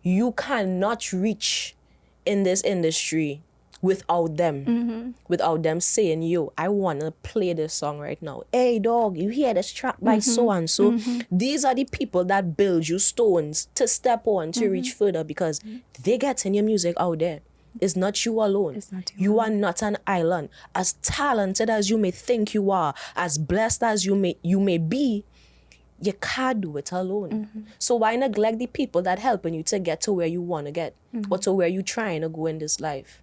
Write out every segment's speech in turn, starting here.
you cannot reach in this industry without them. Without them saying, yo, I want to play this song right now. Hey, dog, you hear this track by so-and-so? These are the people that build you stones to step on, to reach further, because they getting your music out there. It's not you alone. It's not you are not an island. As talented as you may think you are, as blessed as you may be, you can't do it alone. So why neglect the people that helping you to get to where you want to get, or to where you're trying to go in this life?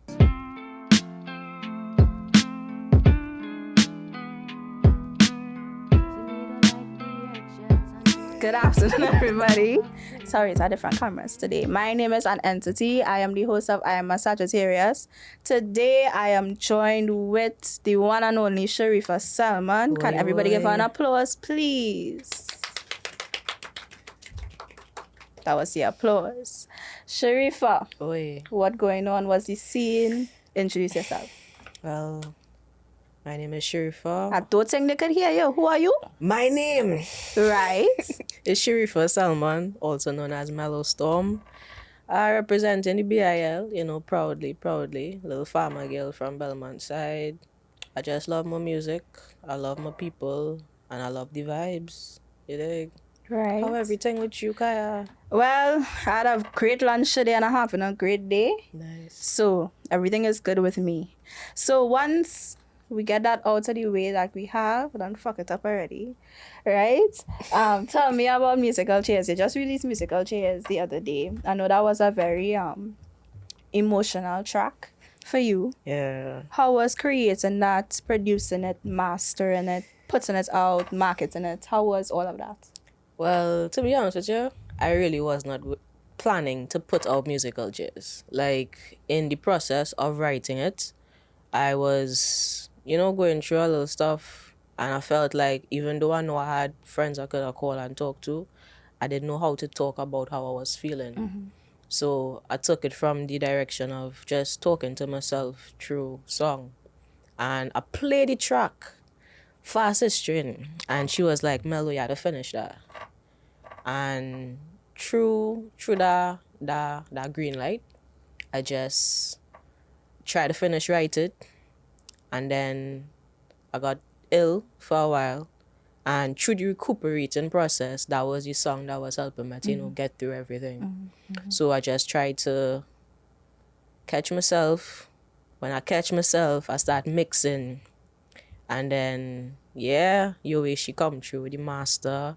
Good afternoon, everybody. Sorry, it's a different cameras today. My name is An Entity. I am the host of I Am a Sagittarius. Today, I am joined with the one and only Sharifa Selman. Can everybody give her an applause, please? That was the applause. Sharifa, what going on? What's the scene? Introduce yourself. Well, my name is Sharifa. I don't think they could hear you. Who are you? My name Right. is Sharifa Selman, also known as Mellow Storm. I represent in the BIL, proudly. Little farmer girl from Belmont side. I just love my music. I love my people. And I love the vibes. You dig? Right. How everything with you, Kaya? Well, I had a great lunch today and a half and a great day. Nice. So everything is good with me. So once we get that out of the way that we have, don't fuck it up already, right? Tell me about Musical Chairs. You just released Musical Chairs the other day. I know that was a very emotional track for you. Yeah. How was creating that, producing it, mastering it, putting it out, marketing it? How was all of that? Well, to be honest with you, I really was not planning to put out Musical Chairs. Like, in the process of writing it, I was, going through a little stuff, and I felt like even though I know I had friends I could have called and talk to, I didn't know how to talk about how I was feeling. So I took it from the direction of just talking to myself through song. And I played the track, fastest string, and she was like, Mello, you had to finish that. And through that green light, I just tried to finish write it, and then I got ill for a while, and through the recuperating process, that was the song that was helping me to get through everything. So I just tried to catch myself. When I catch myself, I start mixing, and then she come through with the master,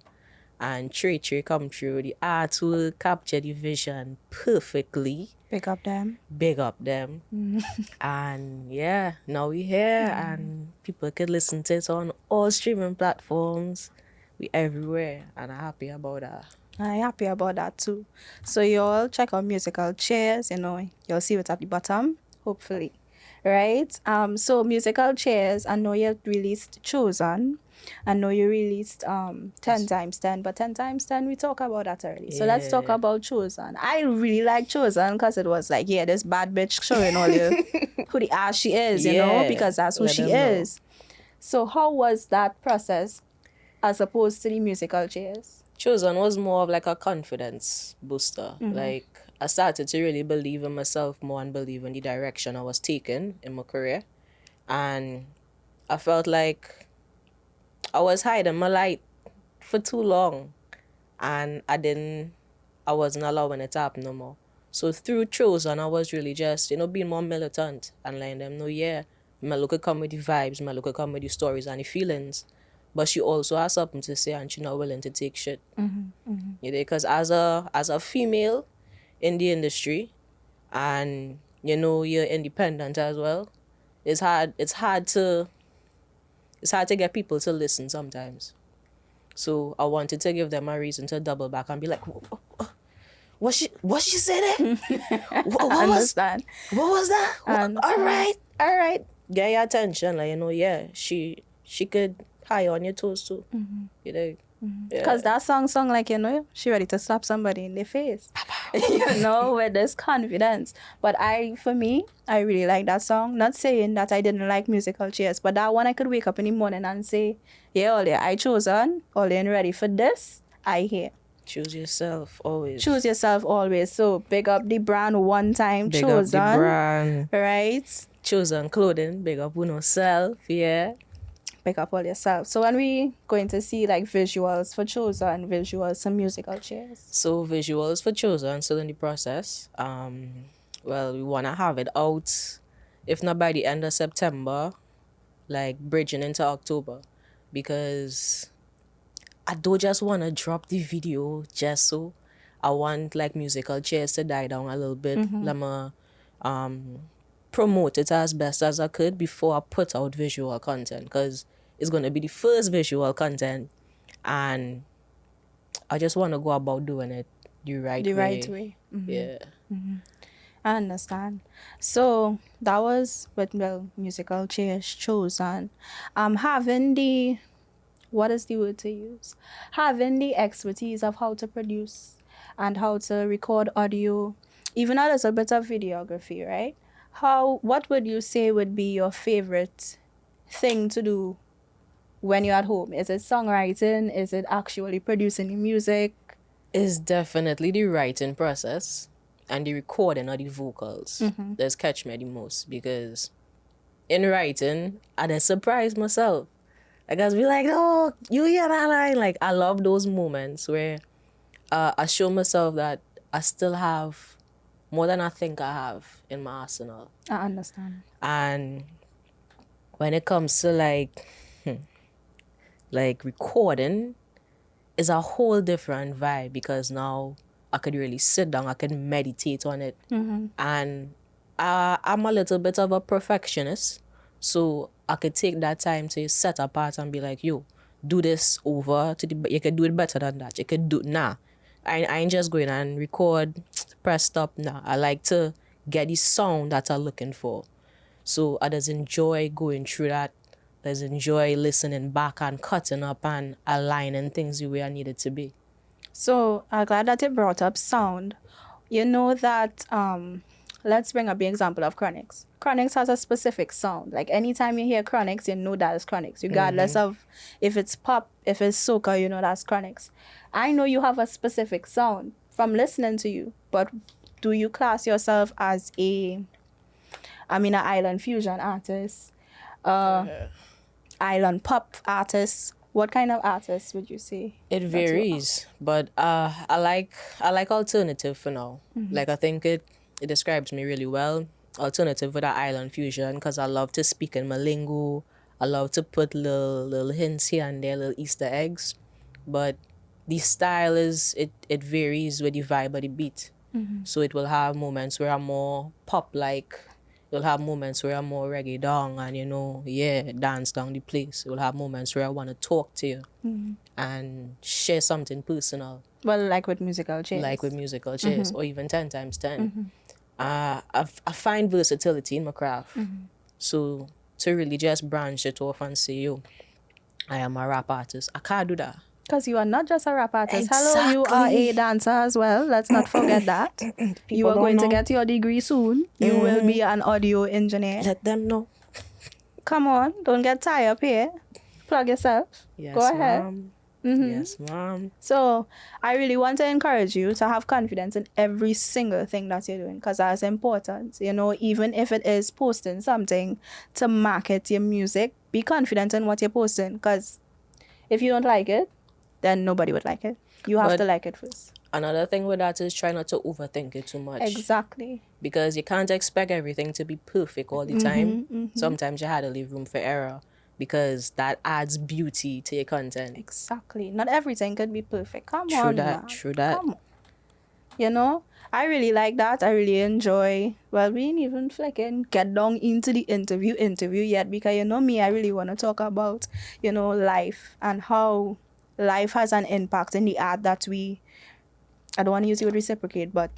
and Trey come through. The art will capture the vision perfectly. Big up them. And now we're here, and people can listen to it on all streaming platforms. We everywhere, and I'm happy about that. I'm happy about that too. So you all check out Musical Chairs, you'll see what's at the bottom, hopefully. Right? So Musical Chairs, I know you released Chosen. I know you released 10 times 10, but 10 times 10, we talk about that already. So let's talk about Chosen. I really like Chosen because it was like, this bad bitch showing all you who the ass she is, because that's who she is. So how was that process as opposed to the Musical Chairs? Chosen was more of like a confidence booster. Like, I started to really believe in myself more and believe in the direction I was taking in my career. And I felt like I was hiding my light for too long, and I wasn't allowing it to happen no more. So through Chosen, I was really just, being more militant and letting them know, Melo could come with the vibes, Melo could come with the stories and the feelings, but she also has something to say, and she's not willing to take shit. Because as a female in the industry, and you're independent as well, it's hard to get people to listen sometimes. So I wanted to give them a reason to double back and be like, what she said there? What understand. What was that? All right. Get your attention. Like, she could high on your toes too. You know? Because that song like, she ready to slap somebody in the face. With this confidence. But for me, I really like that song. Not saying that I didn't like Musical Chairs, but that one I could wake up in the morning and say, Ollie, I chosen, Ollie, and ready for this, I hear. Choose yourself always. Choose yourself always. So big up the brand one time Big up the chosen. brand. Right? Chosen clothing. Big up uno self. Yeah. Pick up all yourself. So when we going to see like visuals for chosen, visuals, some musical chairs. So visuals for chosen, still in the process. Well, we wanna have it out, if not by the end of September, like bridging into October, because I don't just wanna drop the video just so. I want like musical chairs to die down a little bit. Let me promote it as best as I could before I put out visual content, because it's gonna be the first visual content, and I just want to go about doing it the right The way. right way. Yeah. I understand. So that was with musical chairs chosen. Having the, what is the word to use? Having the expertise of how to produce and how to record audio, even a little bit of videography, right? What would you say would be your favorite thing to do when you're at home? Is it songwriting? Is it actually producing the music? It's definitely the writing process and the recording of the vocals that's catch me the most, because in writing, I just surprise myself. Like, I was be like, oh, you hear that line? Like, I love those moments where I show myself that I still have more than I think I have in my arsenal. I understand. And when it comes to like recording, is a whole different vibe, because now I could really sit down, I could meditate on it. And I'm a little bit of a perfectionist, so I could take that time to set apart and be like, yo, do this over you could do it better than that. You could do I ain't just going and record, press stop. I like to get the sound that I'm looking for. So I just enjoy going through that. I just enjoy listening back and cutting up and aligning things the way I need it to be. So I'm glad that you brought up sound. You know that let's bring up the example of Chronix. Chronix has a specific sound. Like anytime you hear Chronix, you know that is Chronix, regardless of if it's pop, if it's soca, you know that's Chronix. I know you have a specific sound from listening to you, but do you class yourself as an island fusion artist, island pop artist? What kind of artist would you say? It varies, but I like alternative for now. Like, I think it describes me really well. Alternative with that island fusion, because I love to speak in my lingo. I love to put little hints here and there, little Easter eggs. But the style it varies with the vibe of the beat. So it will have moments where I'm more pop like. You'll have moments where I'm more reggae down and, dance down the place. You'll have moments where I want to talk to you and share something personal. Well, like with musical chairs. Like with musical chairs, or even 10 times 10. I find versatility in my craft. So to really just branch it off and say, yo, I am a rap artist, I can't do that. Because you are not just a rap artist. Exactly. Hello, you are a dancer as well. Let's not forget that. You are going to get your degree soon. You will be an audio engineer. Let them know. Come on, don't get tied up here. Plug yourself. Yes, Go ahead. ma'am. Yes, ma'am. So I really want to encourage you to have confidence in every single thing that you're doing, because that's important. Even if it is posting something to market your music, be confident in what you're posting, because if you don't like it, then nobody would like it. You have to like it first. Another thing with that is try not to overthink it too much. Exactly. Because you can't expect everything to be perfect all the time. Sometimes you had to leave room for error, because that adds beauty to your content. Exactly. Not everything could be perfect. Come True on, that, man. true that. Come on. I really like that. I really enjoy. Well, we ain't even get down into the interview yet, because me, I really want to talk about, life and how life has an impact in the art that I don't want to use the word reciprocate, but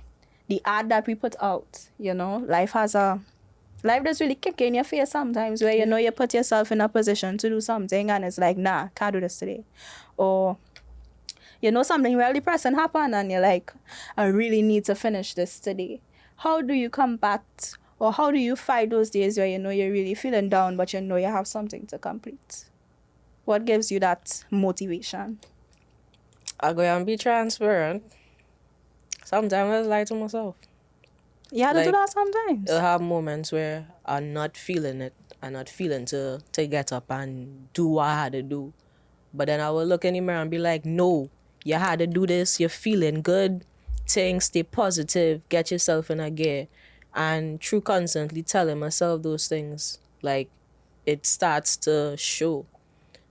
the art that we put out, life does really kick in your face sometimes, where you put yourself in a position to do something and it's like, nah, can't do this today. Or something really depressing happened and you're like, I really need to finish this today. How do you combat, or how do you fight those days where you're really feeling down, but you have something to complete? What gives you that motivation? I go and be transparent. Sometimes I lie to myself. You had to do Like, that sometimes. I'll have moments where I'm not feeling it. I'm not feeling to get up and do what I had to do. But then I will look in the mirror and be like, no, you had to do this. You're feeling good. Things, stay positive. Get yourself in a gear. And through constantly telling myself those things, like, it starts to show.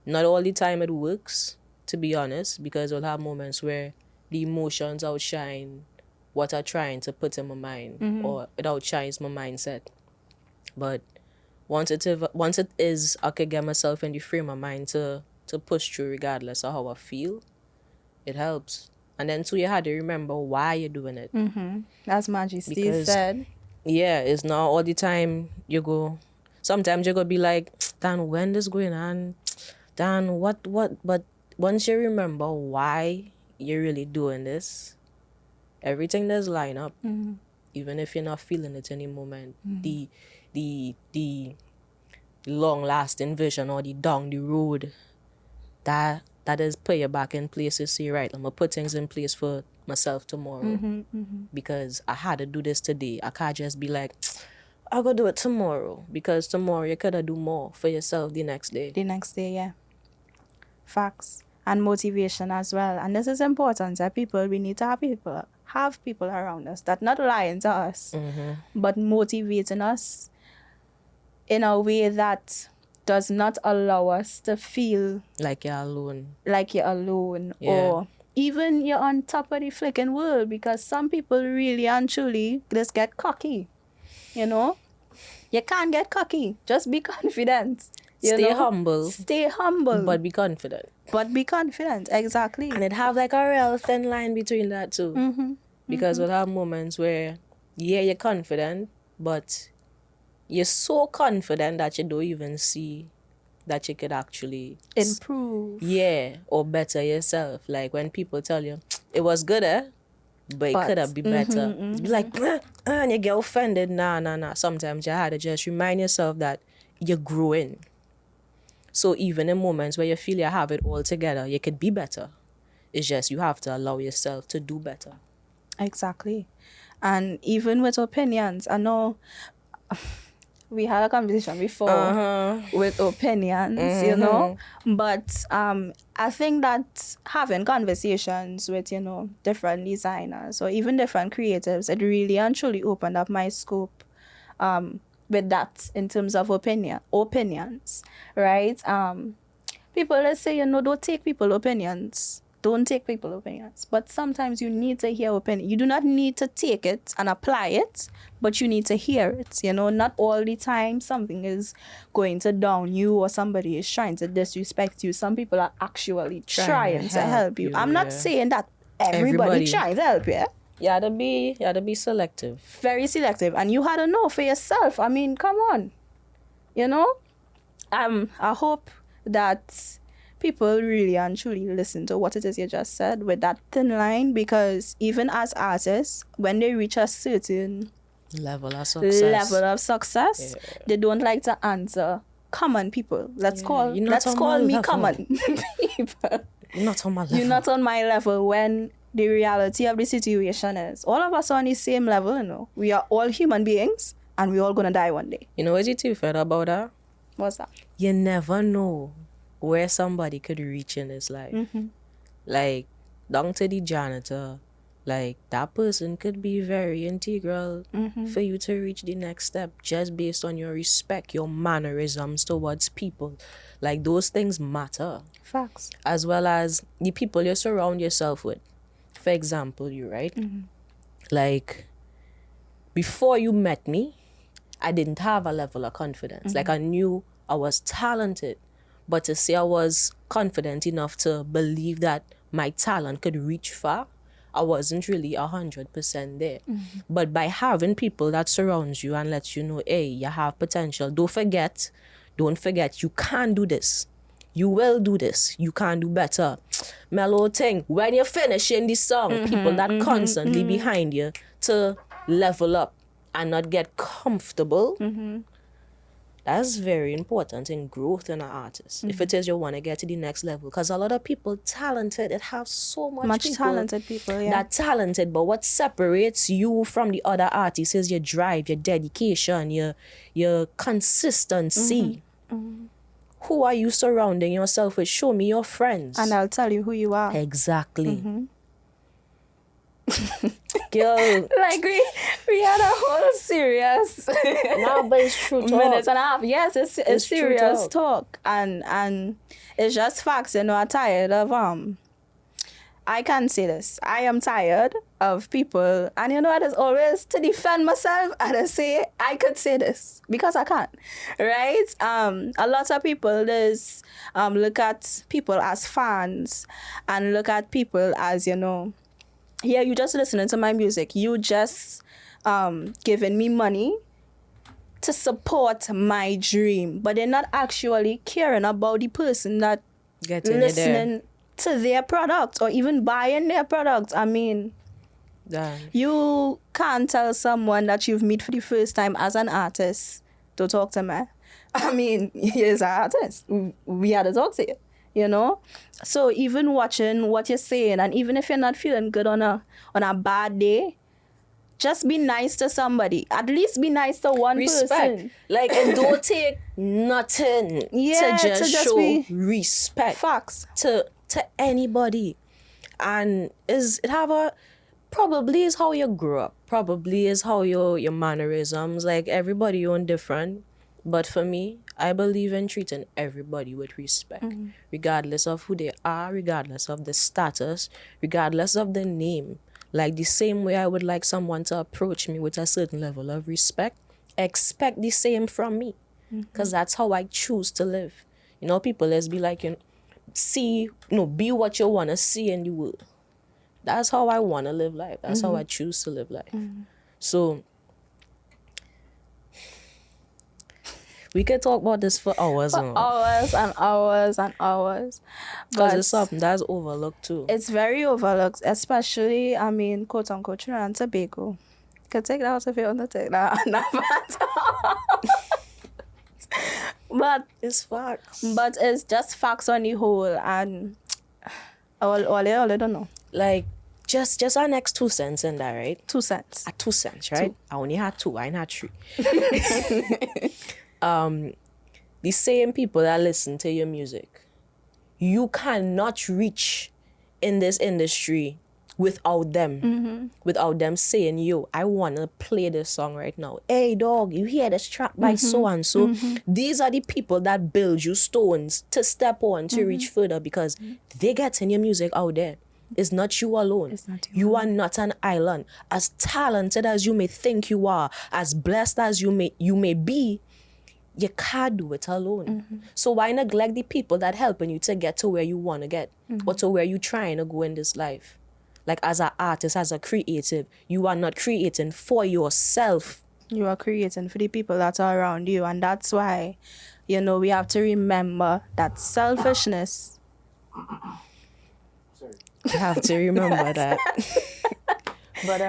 Not all the time it works, to be honest, because I'll have moments where the emotions outshine what I'm trying to put in my mind, or it outshines my mindset. But once it is, I can get myself in the frame of mind to push through regardless of how I feel. It helps. And then too, you had to remember why you're doing it. As Majesty Because said. yeah, it's not all the time you go. Sometimes you go be like, Dan, when this going on? Dan, what? But once you remember why you're really doing this, everything does line up. Even if you're not feeling it in the moment. The long lasting vision or the down the road, that is put you back in place to say, right, I'm gonna put things in place for myself tomorrow. Because I had to do this today. I can't just be like, I'll go do it tomorrow, because tomorrow you could do more for yourself the next day. The next day, yeah. Facts. And motivation as well. And this is important that we need to have people around us that not lying to us, but motivating us in a way that does not allow us to feel like you're alone. Yeah. Or even you're on top of the flicking world, because some people really and truly just get cocky. You know? You can't get cocky. Just be confident. Stay humble. Stay humble. But be confident. Exactly. And it have like a real thin line between that too. Because we'll have moments where, yeah, you're confident, but you're so confident that you don't even see that you could actually improve. Yeah, or better yourself. Like when people tell you, it was good, but it could have been better. It's be like, and you get offended. Nah. Sometimes you had to just remind yourself that you're growing. So even in moments where you feel you have it all together, you could be better. It's just you have to allow yourself to do better. Exactly. And even with opinions, I know we had a conversation before with opinions, you know, but I think that having conversations with, different designers or even different creatives, it really and truly opened up my scope with that in terms of opinions, right? People, let's say, don't take people's opinions. Don't take people's opinions. But sometimes you need to hear opinion. You do not need to take it and apply it, but you need to hear it. Not all the time something is going to down you or somebody is trying to disrespect you. Some people are actually trying to help you. I'm not saying that everybody trying to help you. You had to be selective. Very selective. And you had to know for yourself. I mean, come on. I hope that people really and truly listen to what it is you just said with that thin line, because even as artists, when they reach a certain level of success, they don't like to answer common people. Let's call me common people. Not on my level. You're not on my level, when the reality of the situation is all of us are on the same level. We are all human beings and we're all gonna die one day. You know what you too fed about that? What's that? You never know where somebody could reach in this life. Like, down to the janitor, like, that person could be very integral for you to reach the next step, just based on your respect, your mannerisms towards people. Like, those things matter. Facts. As well as the people you surround yourself with. For example, you, right? Like, before you met me, I didn't have a level of confidence. Like, I knew I was talented, but to say I was confident enough to believe that my talent could reach far, I wasn't really 100% there. But by having people that surrounds you and lets you know, hey, you have potential. Don't forget, you can do this. You will do this. You can do better. Mellow thing. When you're finishing the song, people that constantly behind you to level up and not get comfortable, That's very important in growth in an artist. If it is you want to get to the next level. Because a lot of people talented, it have so much people talented people, yeah. that talented, but what separates you from the other artists is your drive, your dedication, your consistency. Who are you surrounding yourself with? Show me your friends. And I'll tell you who you are. Exactly. Girl. Like we had a whole serious No, but it's true talk. minutes and a half. Yes, it's true serious talk. And it's just facts, you know. I'm tired of I can say this. I am tired of people, and you know what is always to defend myself, and I say I could say this because I can't. Right? A lot of people is look at people as fans and look at people as, you know, yeah, you just listening to my music. You just giving me money to support my dream. But they're not actually caring about the person that listening to their product or even buying their product. I mean, you can't tell someone that you've met for the first time as an artist to talk to me. I mean, he's an artist. We had to talk to you. You know, so even watching what you're saying, and even if you're not feeling good on a bad day, just be nice to somebody. At least be nice to one person. Like, and don't take nothing to just show respect. Facts to anybody, and probably is how you grew up. Probably is how your mannerisms. Like everybody own different. But for me, I believe in treating everybody with respect, regardless of who they are, regardless of the status, regardless of the name. Like the same way I would like someone to approach me with a certain level of respect, expect the same from me. Because that's how I choose to live. You know, people, let's be like, be what you want to see in the world. That's how I want to live life. That's how I choose to live life. So, we could talk about this for hours. Hours and hours and hours. Because it's something that's overlooked too. It's very overlooked, especially, I mean, quote unquote, Trinidad and Tobago. You can take that out if you want to take that. But it's facts. But it's just facts on the whole, and all I don't know. Like, just our next 2 cents in that, right? 2 cents. 2 cents, right? 2. I only had 2. I ain't had 3. The same people that listen to your music, you cannot reach in this industry without them. Without them saying, yo, I want to play this song right now. Hey, dog, you hear this track by so-and-so? These are the people that build you stones to step on to reach further, because they get in your music out there. It's not you alone. You are not an island. As talented as you may think you are, as blessed as you may be, you can't do it alone. So why neglect the people that helping you to get to where you want to get, or to where you're trying to go in this life? Like, as an artist, as a creative, you are not creating for yourself. You are creating for the people that are around you. And that's why, you know, we have to remember that selfishness. You have to remember that. But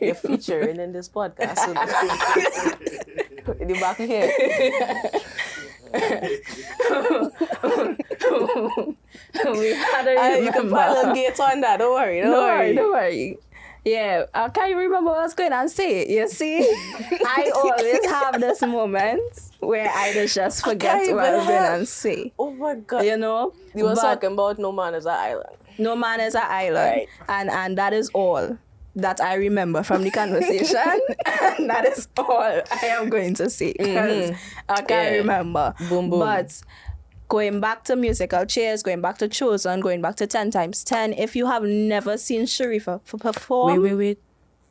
you're featuring in this podcast. So in the back of here. We had to you can put a little gate on that. Don't worry. Yeah, I can't remember what I was going to say. You see, I always have this moment where I just forget what I was going to say. Oh my God. You know? You were talking about no man is an island. No man is an island. Right. And that is all that I remember from the conversation. And that is all I am going to say. Because I can't remember. Boom, boom. But going back to musical chairs, going back to Chosen, going back to 10 times 10, if you have never seen Sharifa perform... Wait.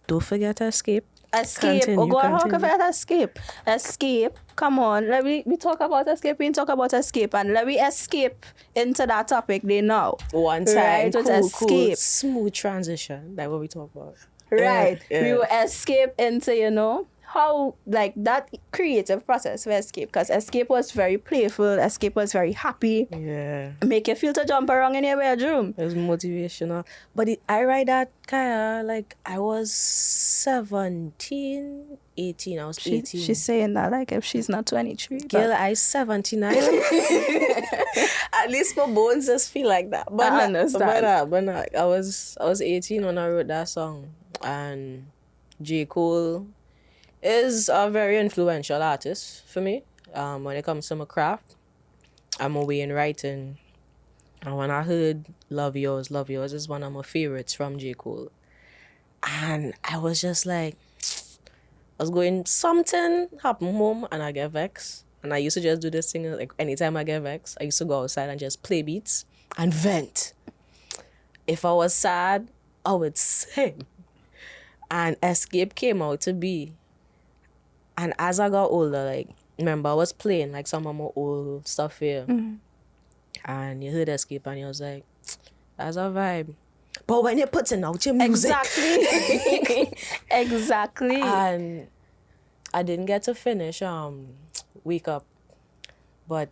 Don't forget to Escape. Continue. How can I forget Escape? Escape. Come on. Let me talk about Escape. We talk about Escape. And let me escape into that topic they know. One time. Right? Cool. Smooth transition. That's what we talk about. Right. Yeah. We will escape into, you know, how, like, that creative process for Escape, because Escape was very playful, Escape was very happy, Yeah. make you feel to jump around in your bedroom. It was motivational. But I write that Kaya, like I was 17, 18. I was 18. She's saying that like if she's not 23. Girl, I 79. At least my bones just feel like that. But I not, understand. But not. I was 18 when I wrote that song. And J. Cole is a very influential artist for me. When it comes to my craft, I'm away in writing. And when I heard Love Yours is one of my favorites from J. Cole. And I was just like, I was going, something happened home and I get vexed. And I used to just do this thing, like anytime I get vexed, I used to go outside and just play beats and vent. If I was sad, I would sing. And Escape came out to be. And as I got older, like, remember I was playing like some of my old stuff here. Mm-hmm. And you heard Escape and you was like, that's a vibe. But when you're putting out your music. Exactly. Exactly. And I didn't get to finish Wake Up. But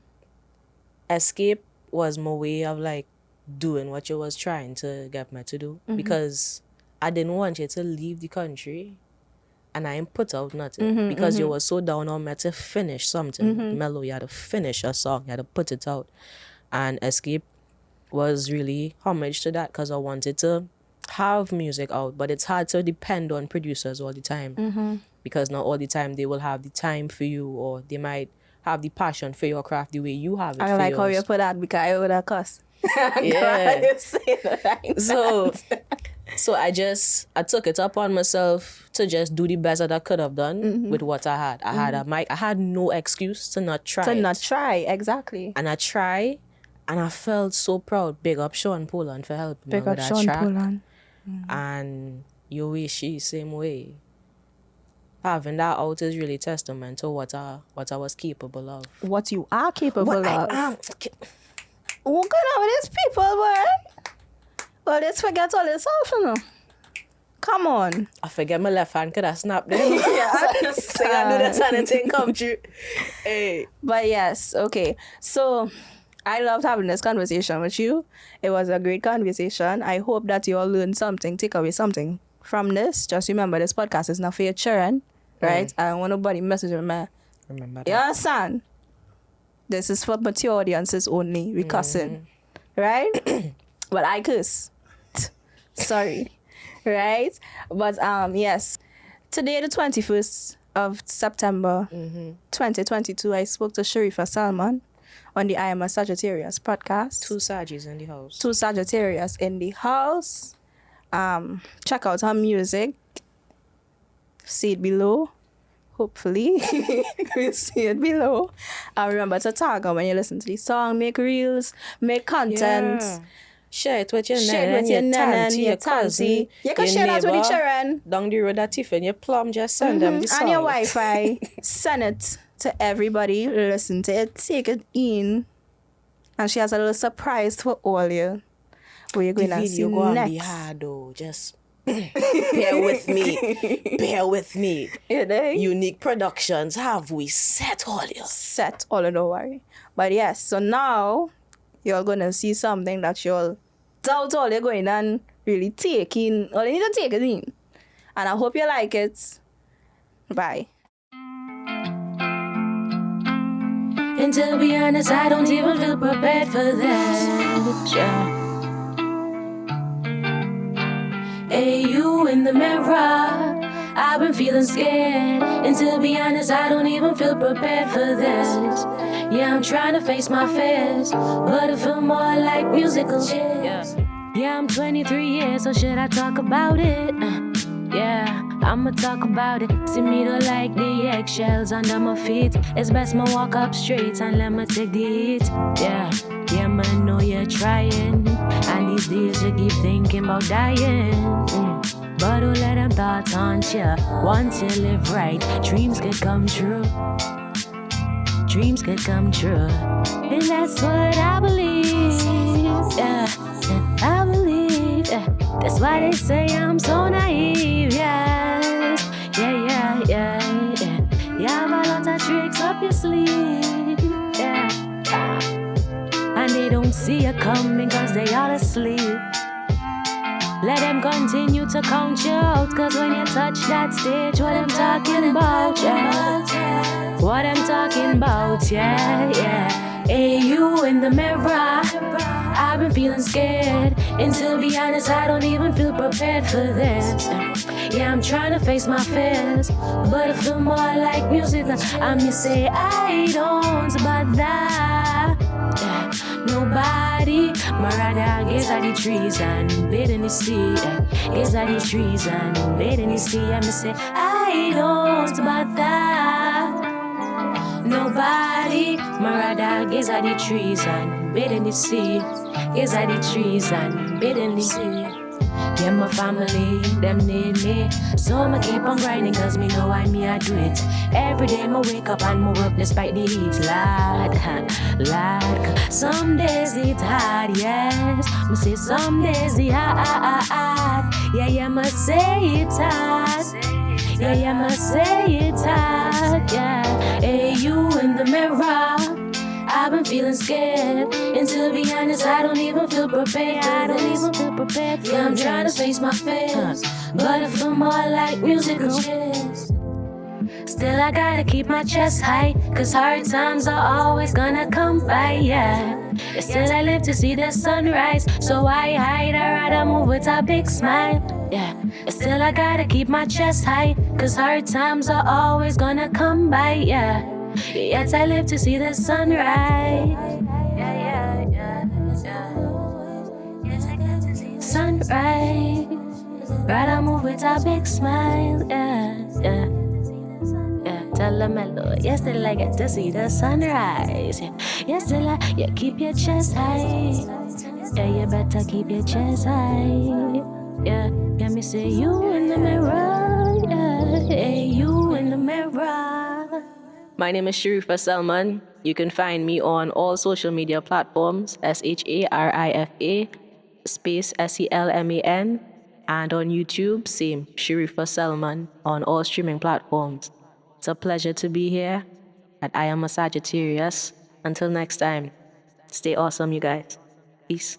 Escape was my way of like doing what you was trying to get me to do. Mm-hmm. Because I didn't want you to leave the country and I ain't put out nothing. Mm-hmm, because you was so down on me to finish something. Mellow, you had to finish a song, you had to put it out. And Escape was really homage to that because I wanted to have music out, but it's hard to depend on producers all the time because not all the time they will have the time for you, or they might have the passion for your craft the way you have it. I for like yours. how you put that because I would have cussed. Yeah. Like so I took it upon myself to just do the best that I could have done with what I had. I had a mic. I had no excuse to not try. Not try, exactly. And I tried. And I felt so proud. Big up Sean Poland for helping me Big with up that Sean track. Poland. And you wish she same way. Having that out is really testament to what I was capable of. What you are capable of. I am. What going on with these people, boy? Well, let's forget all this off, you know. Come on. I forget my left hand could I snap them. Yeah, so I do this and the thing come true. Hey. But yes, okay. So I loved having this conversation with you. It was a great conversation. I hope that you all learned something, take away something from this. Just remember, this podcast is not for your children, right? I don't want nobody messaging me. Remember that. You understand? This is for mature audiences only. We cussing, right? But I cuss. Sorry, right? But yes, today the 21st of September, 2022, I spoke to Sharifa Selman on the I Am a Sagittarius podcast. 2 Sagittarius in the house. 2 Sagittarius in the house. Check out her music. See it below. Hopefully. We'll see it below. Remember to tag her when you listen to the song. Make reels. Make content. Yeah. Share it with your Share it with your nana, your cousin. You can share that with the children. Down the road at Tiffany, your plum, just send them the song. And your Wi-Fi. Send it to everybody. Listen to it. Take it in. And she has a little surprise for all you. Where you're going to see next. Be hard though. Just bear with me. Bear with me. Unique Productions. Have we set all you? Set all, don't worry. But yes, so now you're going to see something that you'll doubt all you're going and really take in. All you need to take it in. And I hope you like it. Bye. And to be honest, I don't even feel prepared for that. Yeah. Hey, you in the mirror, I've been feeling scared. And to be honest, I don't even feel prepared for this. Yeah, I'm trying to face my fears, but it feel more like musical chairs. Yeah, I'm 23 years, so should I talk about it? Yeah, I'ma talk about it. See me don't like the eggshells under my feet. It's best me walk up straight and let me take the heat. Yeah, man, know you're trying. And these days you keep thinking about dying. But don't let them thoughts haunt ya. Once you live right, dreams could come true. Dreams could come true. And that's what I believe. Yeah, and I believe. Yeah. That's why they say I'm so naive. Yes, yeah. see you coming cause they all asleep. Let them continue to count you out, cause when you touch that stage, what I'm talking about, yeah. What I'm talking about, yeah, yeah. Hey, you in the mirror, I've been feeling scared. And to be honest, I don't even feel prepared for this. Yeah, I'm trying to face my fears, but I feel more like music. I'm gonna say I don't, but that, yeah. Nobody, my radar gaze at the trees and bed in the sea. Gaze at the trees and bed in the sea. I'm gonna say I don't, but that. Nobody, my radar gaze at the trees and bed in the sea. Gaze at the trees and bed in the sea. Yeah, my family, them need me. So I'ma keep on grinding cause me know I do it. Every day I wake up and move up despite the heat, lad. Some days it's hard, yes. Me say some days it's hard. Yeah, I'ma say it's hard. Yeah, I'ma say it's hard, yeah. Hey, you in the mirror, I've been feeling scared. And to be honest, I don't even feel prepared. Yeah, I'm trying to face my fears, but I feel more like musical chairs. Still I gotta keep my chest high, cause hard times are always gonna come by, yeah. Still I live to see the sunrise, so I hide, I'd rather move with a big smile, yeah. Still I gotta keep my chest high, cause hard times are always gonna come by, yeah. Yet I live to see the sunrise, sunrise. Rather move with a big smile, yeah. Tell the mellow, yes, still I get to see the sunrise. Yes, still you keep your chest high. Yeah, you better keep your chest high. Yeah, let me say you in the mirror. Yeah, hey, you in the mirror. My name is Sharifa Selman. You can find me on all social media platforms, SHARIFA, space SELMAN, and on YouTube, same, Sharifa Selman, on all streaming platforms. It's a pleasure to be here, and I am a Sagittarius. Until next time, stay awesome, you guys. Peace.